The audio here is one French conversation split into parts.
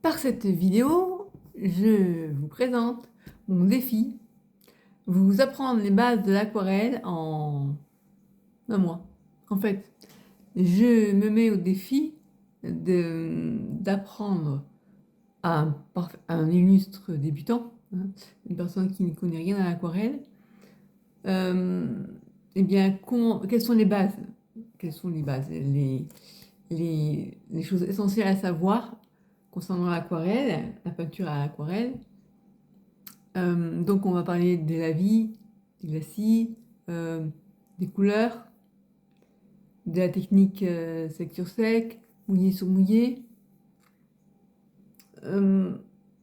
Par cette vidéo, je vous présente mon défi, vous apprendre les bases de l'aquarelle en un mois. En fait, je me mets au défi d'apprendre à un illustre débutant, hein, une personne qui ne connaît rien à l'aquarelle, eh bien, quelles sont les bases? Quelles sont les bases? Les choses essentielles à savoir concernant l'aquarelle, la peinture à l'aquarelle. Donc on va parler de la vie, des glacis, des couleurs, de la technique sec sur sec, mouillé sur mouillé.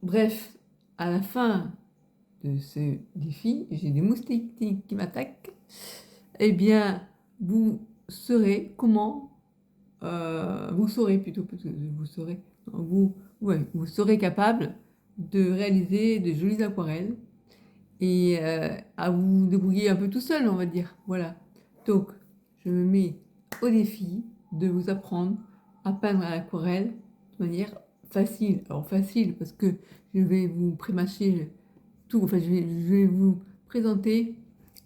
Bref, à la fin de ce défi, j'ai des moustiques qui m'attaquent. Eh bien, vous saurez comment, vous saurez plutôt, parce que vous saurez, vous serez capable de réaliser de jolies aquarelles et à vous débrouiller un peu tout seul, on va dire. Voilà. Donc, je me mets au défi de vous apprendre à peindre à l'aquarelle de manière facile. Alors, facile parce que je vais vous prémâcher tout, enfin, je vais vous présenter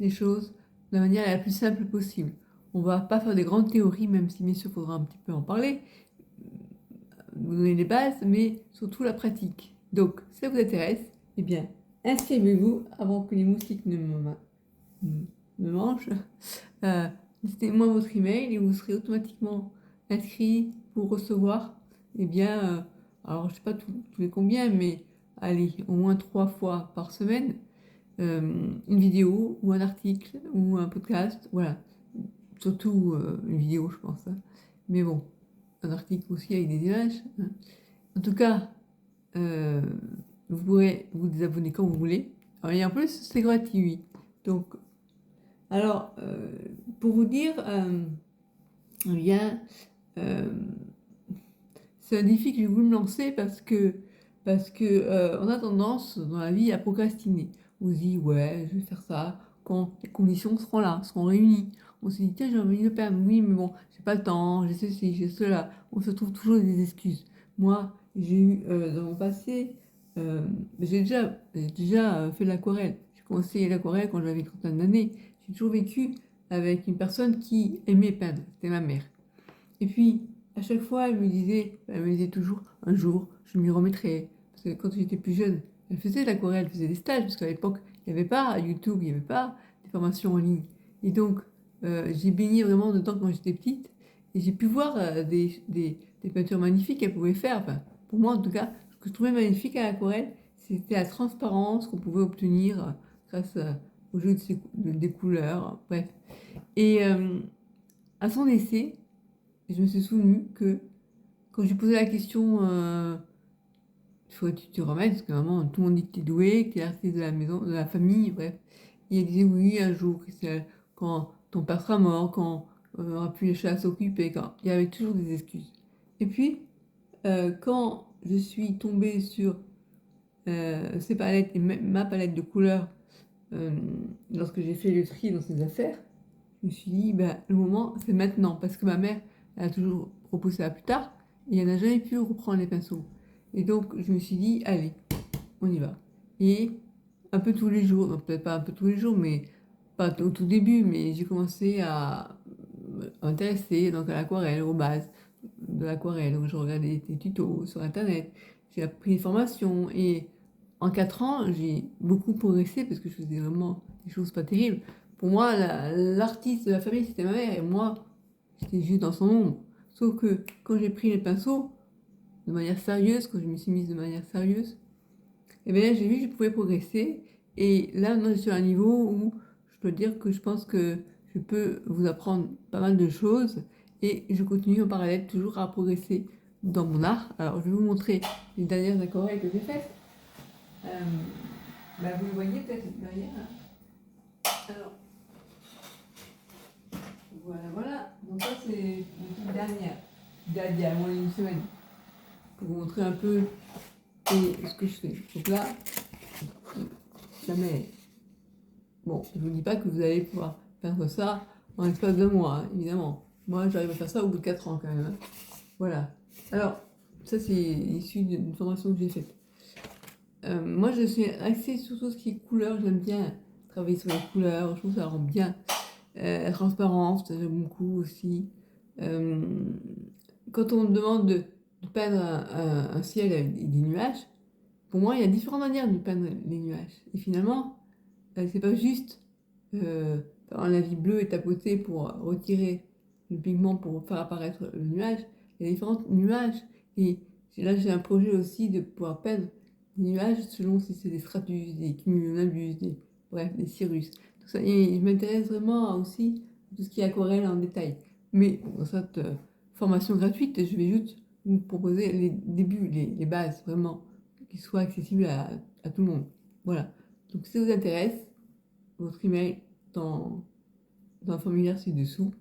les choses de la manière la plus simple possible. On va pas faire des grandes théories, même si bien sûr il faudra un petit peu en parler, vous donner les bases, mais surtout la pratique. Donc, si ça vous intéresse, eh bien, inscrivez-vous avant que les moustiques me mangent. Dites-moi votre email et vous serez automatiquement inscrit pour recevoir, eh bien, alors je sais pas tous les combien, mais allez, au moins 3 fois par semaine, une vidéo ou un article ou un podcast, voilà. Surtout une vidéo, je pense, hein. Mais bon, un article aussi avec des images, hein. En tout cas, vous pourrez vous désabonner quand vous voulez. Alors, et en plus, c'est gratuit. Donc, alors, pour vous dire, eh bien, euh, c'est un défi que j'ai voulu me lancer parce que on a tendance dans la vie à procrastiner. On se dit, ouais, je vais faire ça quand les conditions seront là, seront réunies. On se dit, tiens, j'ai envie de le faire, oui, mais bon, j'ai pas le temps, j'ai ceci, j'ai cela. On se trouve toujours des excuses. Moi, j'ai eu dans mon passé, j'ai déjà fait de l'aquarelle. J'ai commencé l'aquarelle quand j'avais une trentaine d'années. J'ai toujours vécu avec une personne qui aimait peindre, c'était ma mère. Et puis, à chaque fois, elle me disait toujours, un jour, je m'y remettrai. Parce que quand j'étais plus jeune, elle faisait de l'aquarelle, elle faisait des stages, parce qu'à l'époque, il n'y avait pas YouTube, il n'y avait pas des formations en ligne. Et donc, j'ai baigné vraiment dedans quand j'étais petite, et j'ai pu voir des peintures magnifiques qu'elle pouvait faire. Enfin, pour moi, en tout cas, ce que je trouvais magnifique à l'aquarelle, c'était la transparence qu'on pouvait obtenir grâce au jeu des couleurs, bref. Et à son décès, et je me suis souvenu que quand j'ai posé la question, il faudrait que tu te remettes, parce que vraiment tout le monde dit que tu es doué, que tu es l'artiste de la maison, de la famille, bref. Et elle disait oui, un jour, Christelle, quand ton père sera mort, quand on n'aura plus les chats à s'occuper, quand il y avait toujours des excuses. Et puis, quand je suis tombée sur ces palettes et ma palette de couleurs, euh, lorsque j'ai fait le tri dans ces affaires, je me suis dit, bah, le moment, c'est maintenant, parce que ma mère, elle a toujours repoussé à plus tard, et elle n'a jamais pu reprendre les pinceaux. Et donc, je me suis dit, allez, on y va. Et un peu tous les jours, non, peut-être pas un peu tous les jours, mais pas au tout début, mais j'ai commencé à m'intéresser donc à l'aquarelle, aux bases de l'aquarelle. Donc, je regardais des tutos sur Internet, j'ai appris des formations, et en 4 ans, j'ai beaucoup progressé parce que je faisais vraiment des choses pas terribles. Pour moi, l'artiste de la famille, c'était ma mère, et moi, j'étais juste dans son ombre. Sauf que quand j'ai pris les pinceaux de manière sérieuse, quand je me suis mise de manière sérieuse, et bien là, j'ai vu que je pouvais progresser. Et là, maintenant, je suis à un niveau où je peux dire que je pense que je peux vous apprendre pas mal de choses. Et je continue en parallèle toujours à progresser dans mon art. Alors, je vais vous montrer les dernières aquarelles que j'ai faites. Euh, vous le voyez peut-être derrière. Alors, voilà. Donc ça, c'est une toute dernière. Il y a moins d'une semaine. Pour vous montrer un peu ce que je fais. Donc là, jamais. Bon, je ne vous dis pas que vous allez pouvoir faire ça en l'espace de mois, hein, évidemment. Moi, j'arrive à faire ça au bout de 4 ans quand même, hein. Voilà. Alors, Ça, c'est issu d'une formation que j'ai faite. Moi, je suis axée sur tout ce qui est couleur. J'aime bien travailler sur les couleurs. Je trouve que ça rend bien. La transparence, j'aime beaucoup aussi. Euh, Quand on me demande de peindre un ciel avec des nuages, pour moi, il y a différentes manières de peindre les nuages. Et finalement, c'est pas juste faire un avis bleu et tapoter pour retirer le pigment pour faire apparaître le nuage. Il y a différents nuages. Et là, j'ai un projet aussi de pouvoir peindre des nuages selon si c'est des stratus, des cumulonimbus, bref, des cirrus. Tout ça. Et je m'intéresse vraiment aussi à tout ce qui est aquarelle en détail. Mais dans cette formation gratuite, je vais juste vous proposer les débuts, les bases, vraiment, qui soient accessibles à tout le monde. Voilà. Donc, si ça vous intéresse, votre email dans le formulaire ci-dessous.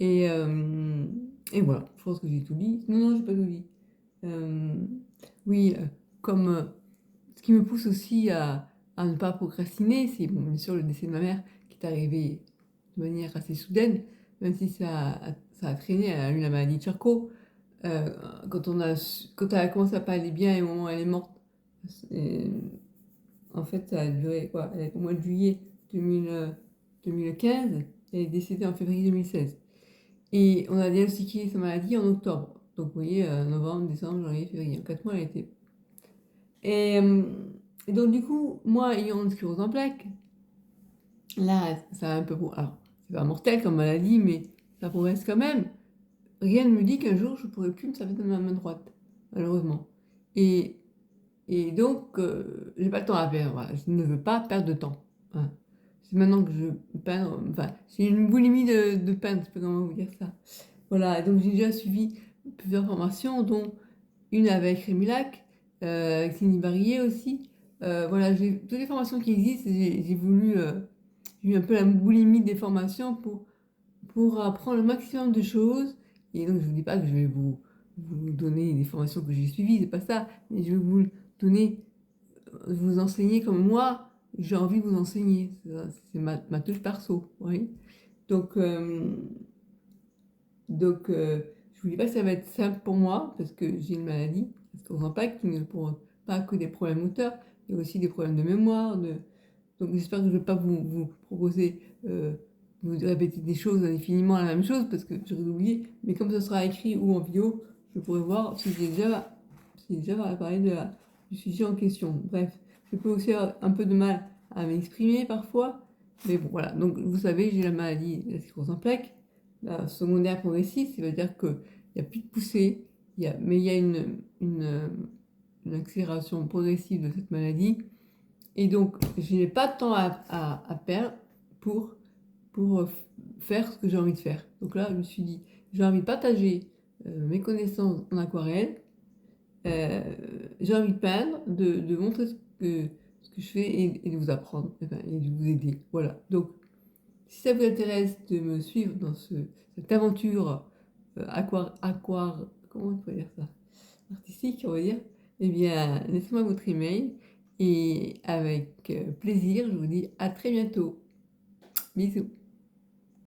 Et, euh, et voilà, je pense que j'ai tout dit. Non, non, j'ai pas tout dit. Euh, oui, comme ce qui me pousse aussi à ne pas procrastiner, c'est bon, bien sûr le décès de ma mère qui est arrivé de manière assez soudaine, même si ça a traîné, elle a eu la maladie de Charcot. Euh, quand elle a commencé à pas aller bien et au moment où elle est morte, et, en fait, ça a duré quoi? Elle est au mois de juillet 2015, elle est décédée en février 2016. Et on a diagnostiqué sa maladie en octobre. Donc, vous voyez, novembre, décembre, janvier, février. En 4 mois, elle était. Et, euh, et donc, du coup, moi, ayant une sclérose en plaques, là, ça a un peu. Alors, c'est pas mortel comme maladie, mais ça progresse quand même. Rien ne me dit qu'un jour, je pourrai plus me servir de ma main droite, malheureusement. Et, et donc, j'ai pas le temps à perdre. Voilà. Je ne veux pas perdre de temps. Voilà. C'est maintenant que je peins. Enfin, j'ai une boulimie de peindre, je sais pas comment vous dire ça. Voilà, donc j'ai déjà suivi plusieurs formations, dont une avec Rémilac, avec Cindy Barillet aussi. Voilà, j'ai toutes les formations qui existent, j'ai voulu, j'ai eu un peu la boulimie des formations pour apprendre le maximum de choses. Et donc je ne vous dis pas que je vais vous donner des formations que j'ai suivies, c'est pas ça, mais je vais vous donner, vous enseigner comme moi, j'ai envie de vous enseigner. C'est ma touche perso, oui. Donc, je vous dis pas que ça va être simple pour moi, parce que j'ai une maladie, parce qu'on pas qui ne pour pas que des problèmes moteurs, il y a aussi des problèmes de mémoire. Donc j'espère que je ne vais pas vous proposer, vous répéter des choses indéfiniment la même chose, parce que j'aurais oublié, mais comme ce sera écrit ou en vidéo, je pourrai voir si j'ai déjà parlé du sujet en question. Bref, je peux aussi avoir un peu de mal à m'exprimer parfois, mais bon voilà, donc vous savez, j'ai la maladie de la sclérose en plaques. La secondaire progressive, ça veut dire qu'il n'y a plus de poussée, mais il y a une accélération progressive de cette maladie. Et donc, je n'ai pas de temps à perdre pour, pour faire ce que j'ai envie de faire. Donc là, je me suis dit, j'ai envie de partager mes connaissances en aquarelle, euh, j'ai envie de peindre, de montrer ce que je fais et de vous apprendre enfin, et de vous aider. Voilà. Donc, si ça vous intéresse de me suivre dans cette aventure comment on pourrait dire ça? Artistique, on va dire, eh bien, laissez-moi votre email et avec plaisir, je vous dis à très bientôt. Bisous.